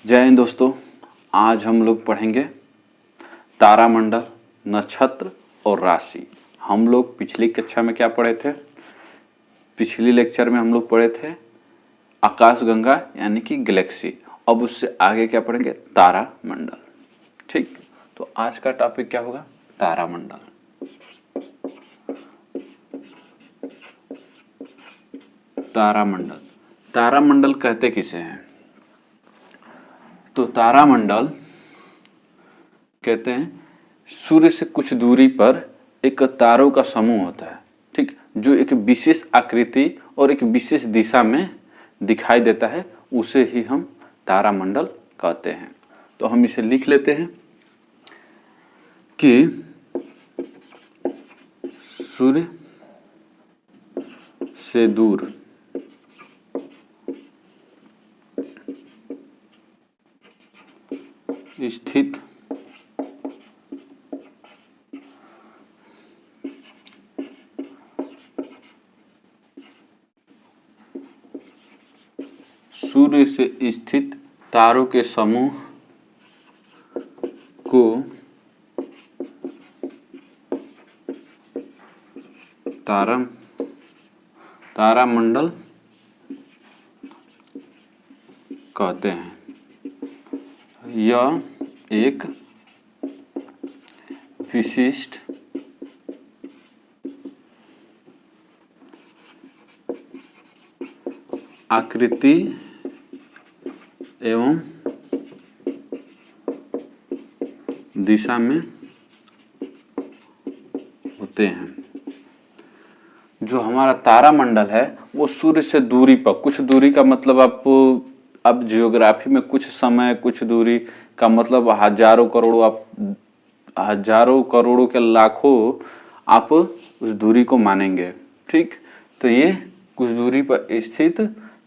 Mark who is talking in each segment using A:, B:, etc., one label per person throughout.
A: जय हिंद दोस्तों। आज हम लोग पढ़ेंगे तारामंडल, नक्षत्र और राशि। हम लोग पिछली कक्षा में क्या पढ़े थे? पिछली लेक्चर में हम लोग पढ़े थे आकाशगंगा यानी कि गैलेक्सी। अब उससे आगे क्या पढ़ेंगे? तारामंडल। ठीक, तो आज का टॉपिक क्या होगा? तारामंडल। तारामंडल, तारामंडल कहते किसे हैं? तो तारामंडल कहते हैं सूर्य से कुछ दूरी पर एक तारों का समूह होता है, ठीक, जो एक विशेष आकृति और एक विशेष दिशा में दिखाई देता है, उसे ही हम तारामंडल कहते हैं। तो हम इसे लिख लेते हैं कि सूर्य से दूर स्थित सूर्य से स्थित तारों के समूह को तारामंडल कहते हैं। यह एक विशिष्ट आकृति एवं दिशा में होते हैं। जो हमारा तारामंडल है वो सूर्य से दूरी पर, कुछ दूरी का मतलब आप अब जियोग्राफी में कुछ समय कुछ दूरी का मतलब हजारों करोड़ों, आप हजारों करोड़ों के लाखों आप उस दूरी को मानेंगे, ठीक। तो ये कुछ दूरी पर स्थित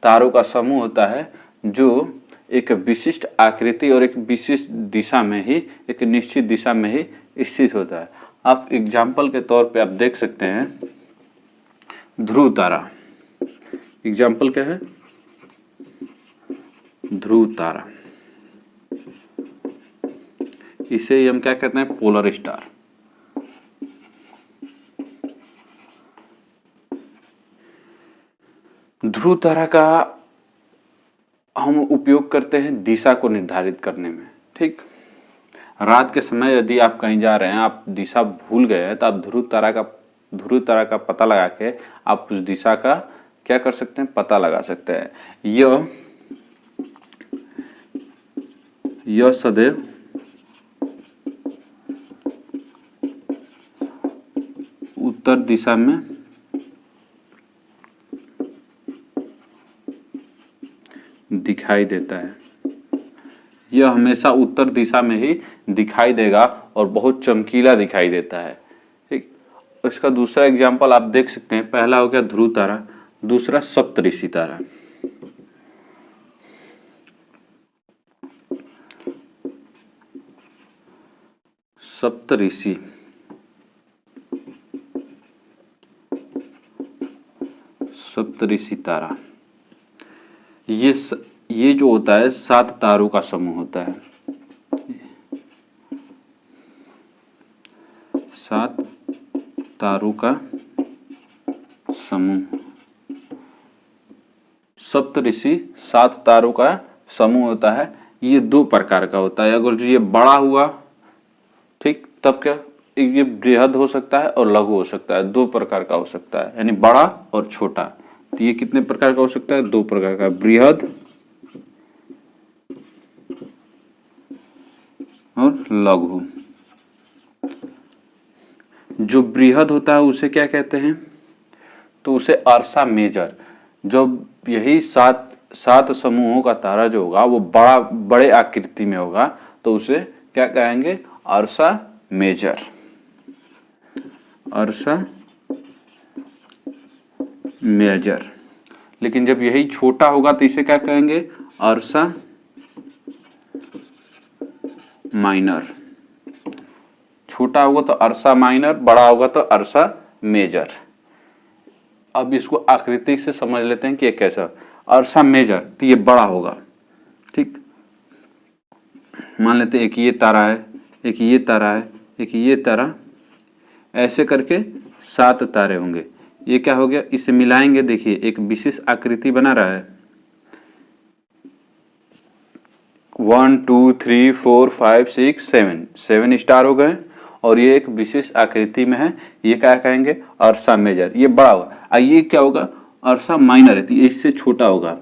A: तारों का समूह होता है जो एक विशिष्ट आकृति और एक विशिष्ट दिशा में ही, एक निश्चित दिशा में ही स्थित होता है। आप एग्जाम्पल के तौर पे आप देख सकते हैं ध्रुव तारा। एग्जाम्पल क्या है? ध्रुव तारा। इसे हम क्या कहते हैं? Polar star. ध्रुव तारा का हम उपयोग करते हैं दिशा को निर्धारित करने में, ठीक। रात के समय यदि आप कहीं जा रहे हैं, आप दिशा भूल गए हैं, तो आप ध्रुव तारा का पता लगा के आप उस दिशा का क्या कर सकते हैं? पता लगा सकते हैं। यह सदैव उत्तर दिशा में दिखाई देता है। यह हमेशा उत्तर दिशा में ही दिखाई देगा और बहुत चमकीला दिखाई देता है, ठीक। इसका दूसरा एग्जांपल आप देख सकते हैं। पहला हो गया ध्रुव तारा, दूसरा सप्तऋषि तारा। सप्तऋषि तारा, ये जो होता है 7 तारों का समूह होता है। 7 तारों का समूह। सप्तऋषि 7 तारों का समूह होता है। ये 2 प्रकार का होता है। अगर जो ये बड़ा हुआ, ठीक, तब क्या ये बृहद हो सकता है और लघु हो सकता है। 2 प्रकार का हो सकता है, यानी बड़ा और छोटा। तो ये कितने प्रकार का हो सकता है? 2 प्रकार का, बृहद और लघु। जो बृहद होता है उसे क्या कहते हैं? तो उसे अर्सा मेजर। जब यही 7 समूहों का तारा जो होगा वो बड़े आकृति में होगा, तो उसे क्या कहेंगे? अर्सा मेजर। अर्सा मेजर। लेकिन जब यही छोटा होगा तो इसे क्या कहेंगे? अर्सा माइनर। छोटा होगा तो अर्सा माइनर, बड़ा होगा तो अर्सा मेजर। अब इसको आकृति से समझ लेते हैं कि ये कैसा। अर्सा मेजर तो ये बड़ा होगा, ठीक। मान लेते हैं एक ये तारा है, एक ये तारा है, एक ये तारा, ऐसे करके 7 तारे होंगे। ये क्या हो गया, इसे मिलाएंगे, देखिए एक विशेष आकृति बना रहा है। 1 2 3 4 5 6 7 स्टार हो गए और ये एक विशेष आकृति में है। ये क्या कहेंगे, अर्सा मेजर, ये बड़ा होगा। ये क्या होगा, अर्सा माइनर है, तो ये इससे छोटा होगा।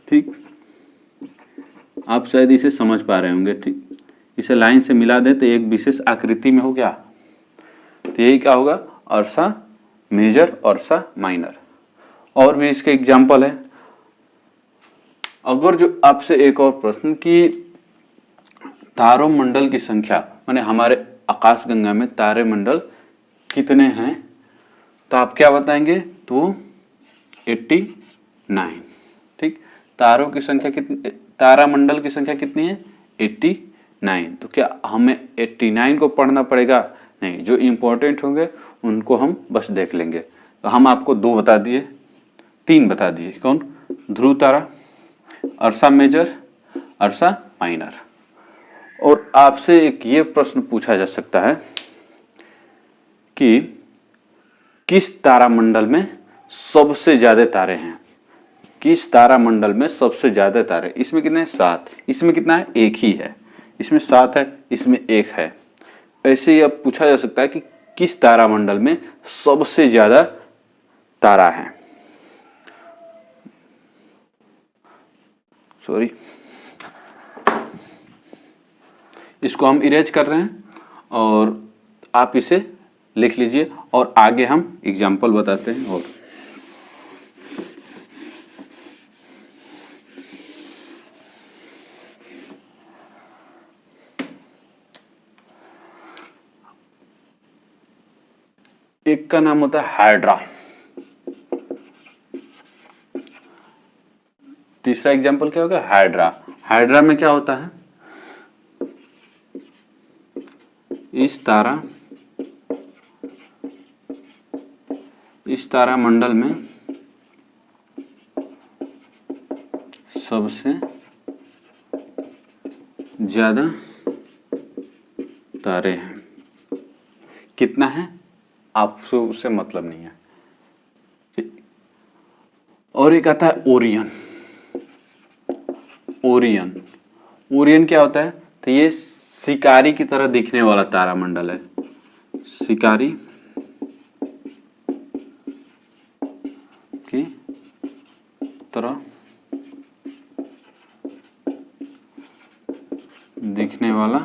A: ठीक, आप शायद इसे समझ पा रहे होंगे। ठीक, इसे लाइन से मिला दें तो एक विशेष आकृति में हो गया, तो यही क्या होगा, अर्सा मेजर, अर्सा माइनर। और भी इसके एग्जाम्पल है। अगर जो आपसे एक और प्रश्न कि तारों मंडल की संख्या, माने हमारे आकाशगंगा में तारे मंडल कितने हैं, तो आप क्या बताएंगे, तो 89। ठीक, तारों की संख्या कितनी, तारा मंडल की संख्या कितनी है, 89। तो क्या हमें 89 को पढ़ना पड़ेगा, नहीं, जो इम्पोर्टेंट होंगे उनको हम बस देख लेंगे। तो हम आपको 2 बता दिए, 3 बता दिए, कौन, ध्रुव तारा, अर्सा मेजर, अर्सा माइनर। और आपसे एक ये प्रश्न पूछा जा सकता है कि किस तारामंडल में सबसे ज्यादा तारे हैं, किस तारामंडल में सबसे ज्यादा तारे, इसमें कितने हैं, 7, इसमें कितना है, 1 ही है, इसमें 7 है, इसमें 1 है। ऐसे ही अब पूछा जा सकता है कि किस तारामंडल में सबसे ज्यादा तारा है, सॉरी, इसको हम इरेज कर रहे हैं और आप इसे लिख लीजिए और आगे हम एग्जाम्पल बताते हैं। और एक का नाम होता है हाइड्रा, तीसरा एग्जाम्पल क्या होगा, हाइड्रा। हाइड्रा में क्या होता है, इस तारा मंडल में सबसे ज्यादा तारे हैं। कितना है आपसे उससे मतलब नहीं है। और एक आता है ओरियन। ओरियन क्या होता है, तो ये शिकारी की तरह दिखने वाला तारामंडल है, शिकारी की तरह दिखने वाला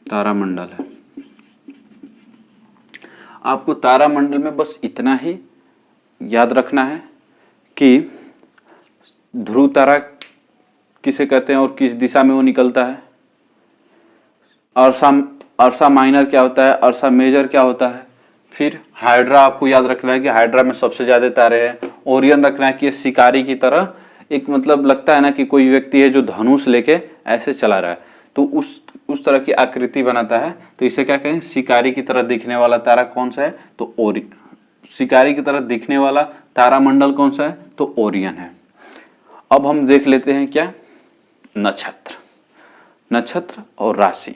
A: तारामंडल है। आपको तारामंडल में बस इतना ही याद रखना है कि ध्रुव तारा किसे कहते हैं और किस दिशा में वो निकलता है, अर्सा माइनर क्या होता है, अर्सा मेजर क्या होता है। फिर हाइड्रा आपको याद रखना है कि हाइड्रा में सबसे ज्यादा तारे हैं। ओरियन रखना है कि ये शिकारी की तरह, एक मतलब लगता है ना कि कोई व्यक्ति है जो धनुष लेके ऐसे चला रहा है, तो उस तरह की आकृति बनाता है, तो इसे क्या कहें, शिकारी की तरह दिखने वाला तारा कौन सा है, तो शिकारी की तरह दिखने वाला तारामंडल कौन सा है, तो ओरियन है। अब हम देख लेते हैं क्या, नक्षत्र और राशि।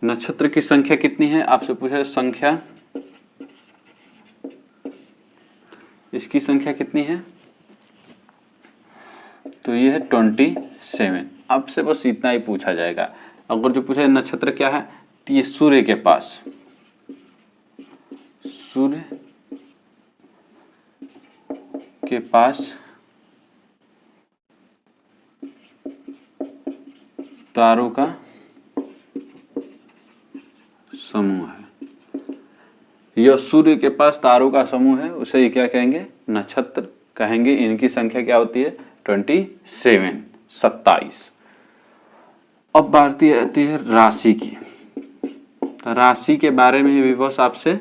A: नक्षत्र की संख्या कितनी है, आपसे पूछा है संख्या, इसकी संख्या कितनी है, तो ये है 27। आपसे बस इतना ही पूछा जाएगा। अगर जो पूछा है नक्षत्र क्या है, तो ये सूर्य के पास, सूर्य के पास तारों का समूह है। यह सूर्य के पास तारों का समूह है, उसे ये क्या कहेंगे, नक्षत्र कहेंगे। इनकी संख्या क्या होती है, 27। अब बात आती है राशि की। तो राशि के बारे में भी बस आपसे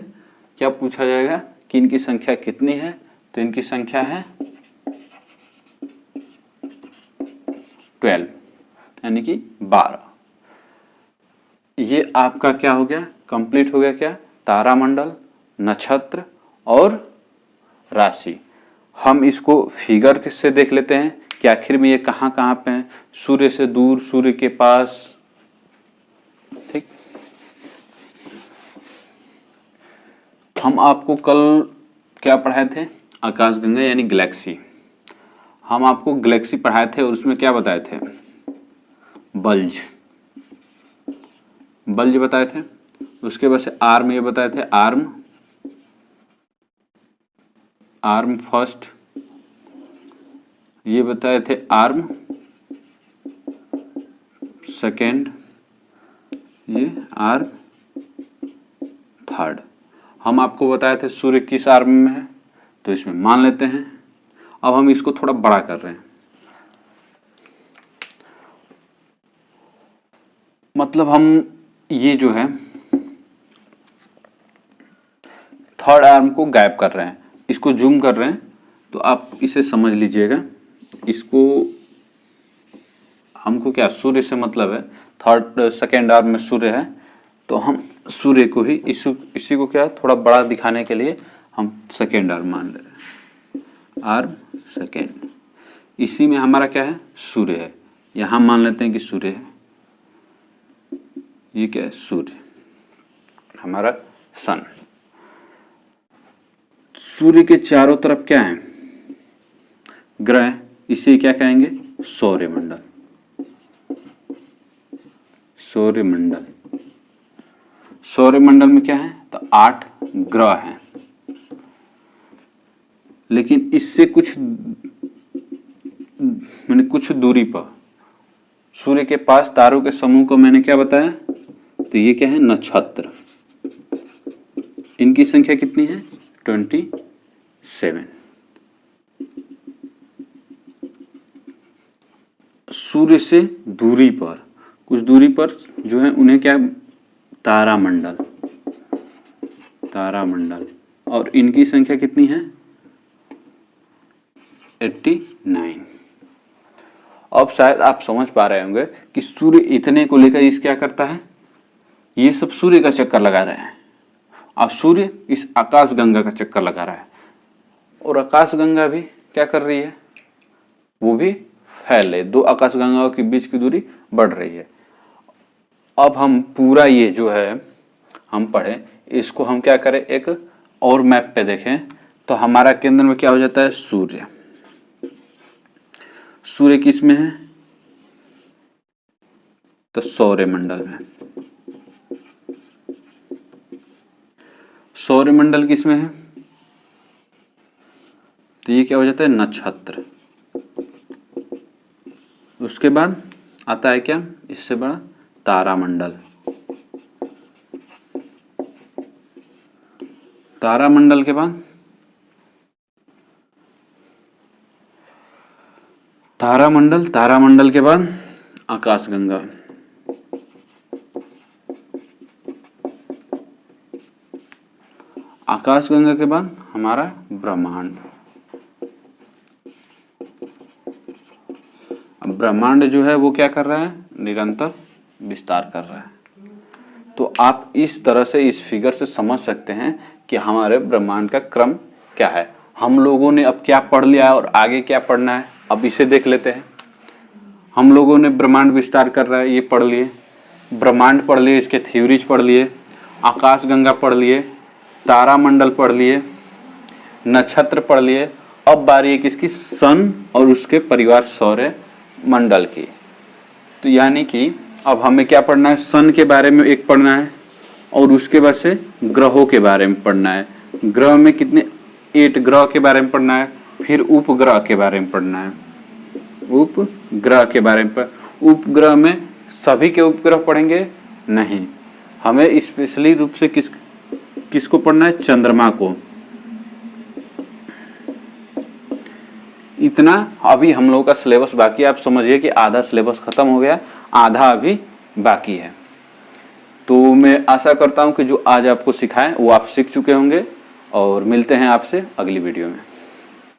A: क्या पूछा जाएगा कि इनकी संख्या कितनी है, तो इनकी संख्या है 12। यानी कि 12। ये आपका क्या हो गया, कंप्लीट हो गया क्या, तारामंडल, नक्षत्र और राशि। हम इसको फिगर से देख लेते हैं कि आखिर में ये कहाँ कहाँ पे हैं, सूर्य से दूर, सूर्य के पास। ठीक, हम आपको कल क्या पढ़ाए थे, आकाशगंगा यानी गैलेक्सी। हम आपको गैलेक्सी पढ़ाए थे और उसमें क्या बताए थे, बल्ज बताए थे। उसके बाद से आर्म ये बताए थे, आर्म फर्स्ट, ये बताए थे आर्म सेकेंड, ये आर्म थर्ड। हम आपको बताए थे सूर्य किस आर्म में है, तो इसमें मान लेते हैं। अब हम इसको थोड़ा बड़ा कर रहे हैं, मतलब हम ये जो है थर्ड आर्म को गायब कर रहे हैं, इसको जूम कर रहे हैं। तो आप इसे समझ लीजिएगा, इसको हमको क्या, सूर्य से मतलब है, थर्ड सेकेंड आर्म में सूर्य है, तो हम सूर्य को ही इसी को क्या थोड़ा बड़ा दिखाने के लिए हम सेकेंड आर्म मान ले रहे हैं, आर्म सेकेंड। इसी में हमारा क्या है, सूर्य है, यहां मान लेते हैं कि सूर्य है, ये क्या है, सूर्य हमारा सन। सूर्य के चारों तरफ क्या है, ग्रह, इसे क्या कहेंगे, सौरमंडल। सौरमंडल में क्या है, तो 8 ग्रह हैं। लेकिन इससे कुछ कुछ दूरी पर सूर्य के पास तारों के समूह को मैंने क्या बताया, तो ये क्या है, नक्षत्र। इनकी संख्या कितनी है, 27। सूर्य से दूरी पर, कुछ दूरी पर जो है उन्हें क्या, तारामंडल, और इनकी संख्या कितनी है, 89। अब शायद आप समझ पा रहे होंगे कि सूर्य इतने को लेकर इस क्या करता है, ये सब सूर्य का चक्कर लगा रहे हैं, और सूर्य इस आकाशगंगा का चक्कर लगा रहा है, और आकाशगंगा भी क्या कर रही है, वो भी फैल रही है। 2 आकाशगंगाओं के बीच की दूरी बढ़ रही है। अब हम पूरा ये जो है हम पढ़े, इसको हम क्या करें, एक और मैप पे देखें, तो हमारा केंद्र में क्या हो जाता है, सूर्य। सूर्य किस में है, तो सौरमंडल में। सौरमंडल किस में है, तो ये क्या हो जाता है, नक्षत्र। उसके बाद आता है क्या, इससे बड़ा, तारामंडल। तारामंडल के बाद तारामंडल के बाद आकाशगंगा। आकाशगंगा के बाद हमारा ब्रह्मांड। अब ब्रह्मांड जो है वो क्या कर रहा है, निरंतर विस्तार कर रहा है। तो आप इस तरह से इस फिगर से समझ सकते हैं कि हमारे ब्रह्मांड का क्रम क्या है। हम लोगों ने अब क्या पढ़ लिया है और आगे क्या पढ़ना है, अब इसे देख लेते हैं। हम लोगों ने ब्रह्मांड विस्तार कर रहा है ये पढ़ लिए, ब्रह्मांड पढ़ लिए, इसके थ्योरीज पढ़ लिए, आकाशगंगा पढ़ लिए, तारामंडल पढ़ लिए, नक्षत्र पढ़ लिए। अब बारी है किसकी, सन और उसके परिवार सौर मंडल की। तो यानी कि अब हमें क्या पढ़ना है, सन के बारे में एक पढ़ना है, और उसके बाद से ग्रहों के बारे में पढ़ना है। ग्रह में कितने, 8 ग्रह के बारे में पढ़ना है। फिर उपग्रह के बारे में पढ़ना है, उपग्रह के बारे में। उपग्रह में सभी के उपग्रह पढ़ेंगे नहीं, हमें स्पेशली रूप से किसको पढ़ना है, चंद्रमा को। इतना अभी हम लोगों का सिलेबस बाकी है। आप समझिए कि आधा सिलेबस खत्म हो गया, आधा अभी बाकी है। तो मैं आशा करता हूं कि जो आज आपको सिखाएं वो आप सीख चुके होंगे, और मिलते हैं आपसे अगली वीडियो में।